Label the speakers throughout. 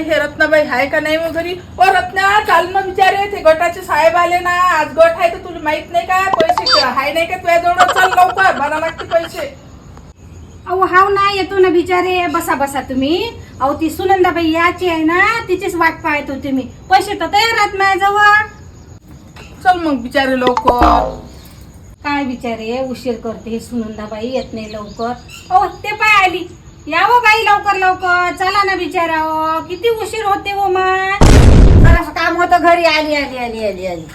Speaker 1: हे रत्नाबाई आहे का नाही मग घरी? ओ रत्ना, चाल ना बिचारे, ते गटाचे साहेब आले ना, आज गट आहे तर तुला माहित नाही का? पैसे हाय नाही का तुझ्या जवळ? चल लवकर, भरा लागते पैसे.
Speaker 2: अहो हाव ना, येतो ना बिचारे. बसा बसा तुम्ही. अहो ती सुनंदाबाई याची आहे ना, तिचीच वाट पाहत होते मी. पैसे तर तयार आहेत माझ्याजवळ.
Speaker 1: चल मग बिचारे लवकर.
Speaker 2: काय बिचारे उशीर करते सुनंदाबाई, येत नाही लवकर. अहो ते पाय आली. यावं बाई लवकर लवकर, चला ना बिचारा. किती उशीर होते हो मग.
Speaker 3: जरासं काम होतं घरी. आली आली आली आली आली.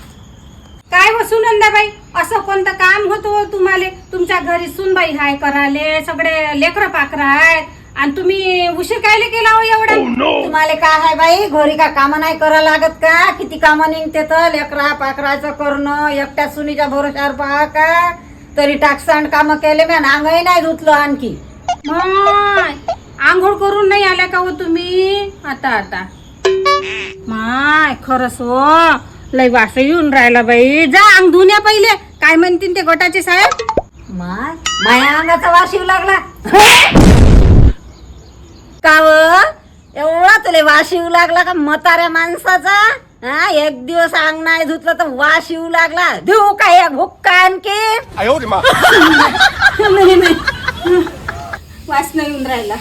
Speaker 2: काय हो सुनंदाबाई, असं कोणतं काम होतं हो तुम्हाला? तुमच्या घरी सुनबाई हाय कराले, सगळे लेकरं पाकरं आहेत, आणि तुम्ही उशीर कायले केला हो एवढा?
Speaker 3: तुम्हाला काय आहे बाई, घरी का काम नाही करा लागत का? किती कामं निघते तर लेकरा पाकराचं करणं. एकट्या सुनीच्या भरोशावर पहा का? तरी टाकसांड काम केले मी, अंगही नाही धुतलं आणखी.
Speaker 2: माय, आंघोळ करून नाही आल्या का हो तुम्ही? आता माय, खरंच हो, लय वास येऊन राहिला बाई. जा अंग धुण्या पहिले. काय म्हणतील ते गटाचे साहेब?
Speaker 3: माय, माया अंगाचा वास येऊ लागला का व? एवढा तुला वास येऊ लागला का म्हाताऱ्या माणसाचा? हा, एक दिवस अंग नाही धुतलं तर वास येऊ लागला. देऊ काय एक हुक्का आणखी?
Speaker 2: नाही नाही, वास नाही येऊन राहिला.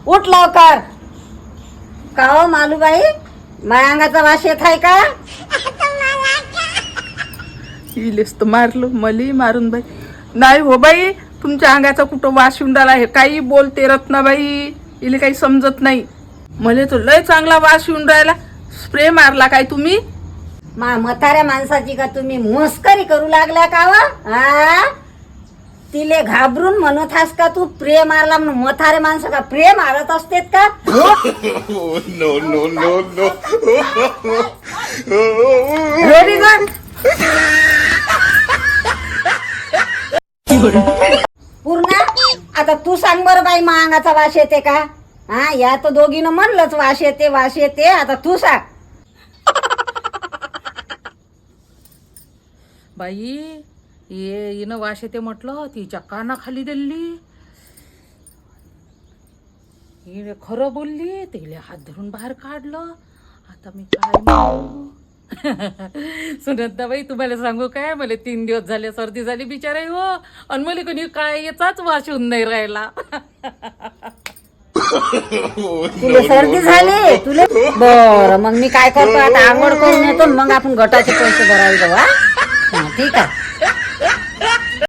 Speaker 3: उठ लवकर. का हो मालूबाई, माया अंगाचा वास येत आहे का?
Speaker 1: इलेच तर मारलो, मली मारून बाई. नाही हो बाई, तुमच्या अंगाचा कुठं वास येऊन राहिला? हे काही बोलते रत्नाबाई, इले काही समजत नाही. मला तो लय चांगला वास येऊन राहिला. स्प्रे मारला काय तुम्ही?
Speaker 3: म्हाताऱ्या माणसाची का तुम्ही मस्करी करू लागल्या का व? हा, तिले घाबरून म्हणत हास का तू प्रे मारला म्हणून? म्हातारे माणसं का प्रे मारत असतेत का? Very good. पूर्ण आता तू सांग बरं बाई, मा अंगाचा वास येते का? हा, या तर दोघीनं म्हणलंच वास येते वास येते. आता तू सांग.
Speaker 1: बाई, ये हिनं वास येते म्हटलं, तिच्या कानाखाली दिली. हिने खरं बोलली, तिला हात धरून बाहेर काढलं. आता मी काय म्हणू? सुनंदाबाई, तुम्हाला सांगू काय, मला 3 दिवस झाले सर्दी झाली बिचारे हो, आणि मला कोणी काय याचाच वास येऊन नाही राहिला.
Speaker 3: तुला सर्दी झाली? तुला बरं, मग मी काय करतो आता, आंघोळ करून येतो, मग आपण गटाचे पैसे भरायला जाऊ. हा, ठीक आहे.